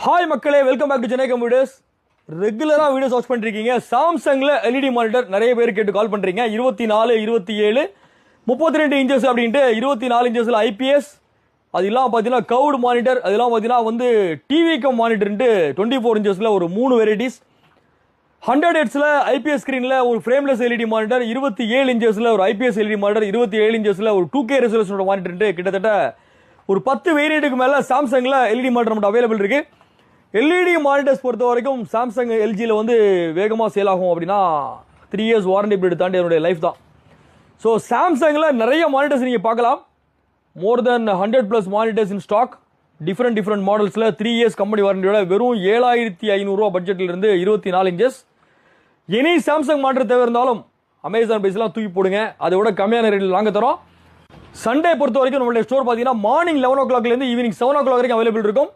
Hi மக்களே, welcome back to Chennai computers. ரெகுலராக videos watch பண்ணிருக்கீங்க. சாம்சங்கில் எல்இடி மானிட்டர் நிறைய பேர் கேட்டு கால் பண்ணுறீங்க. 24, 27, 32 இன்ச்சஸ் அப்படின்ட்டு 24 இன்ச்சஸில் ஐபிஎஸ், அது இல்லாமல் பார்த்தீங்கன்னா கவுடு மானிட்டர், அதெல்லாம் பார்த்தீங்கன்னா வந்து டிவி கம் மானிட்டர்ன்ட்டு 24 இன்ச்சஸில் ஒரு 3 வெரைட்டிஸ், 100 ஹெட்ஸில் ஐபிஎஸ் ஸ்க்ரீனில் ஒரு ஃப்ரேம்லெஸ் எல்இடி மானிட்டர், 27 இன்ச்சஸில் ஒரு ஐபிஎஸ் எல்இடி மானிட்டர், 27 இன்ச்சஸில் ஒரு 2K ரெசல்யூஷனோட மானிட்டர்ன்ட்டு கிட்டத்தட்ட ஒரு 10 வேரியண்ட்டுக்கு மேலே சாம்சங்கில் எல்இடி மானிட்டர் மட்டும் அவைலபிள் இருக்குது. எல்இடி மானிட்டர்ஸ் பொறுத்த வரைக்கும் சாம்சங் எல்ஜியில் வந்து வேகமாக சேல் ஆகும் அப்படின்னா 3 இயர்ஸ் வாரண்டி பீரியட் தாண்டி என்னுடைய லைஃப் தான். ஸோ சாம்சங்கில் நிறைய மானிட்டர்ஸ் நீங்கள் பார்க்கலாம். More than 100+ monitors in stock, different மாடல்ஸில் 3 இயர்ஸ் கம்பெனி வாரண்டியோட வெறும் 7500 பட்ஜெட்லேருந்து 24 இன்ச்சஸ். எனி சாம்சங் மானிட்டர் தேவை இருந்தாலும் அமேசான் பேஸ்லாம் தூக்கி போடுங்க, அதை விட கம்மியான ரேட்டில் நாங்கள் தரோம். சண்டே பொறுத்த வரைக்கும் நம்மளுடைய ஸ்டோர் பார்த்தீங்கன்னா மார்னிங் 11 o'clockலேருந்து ஈவினிங் 7 o'clock வரைக்கும் அவைலபிள் இருக்கும்.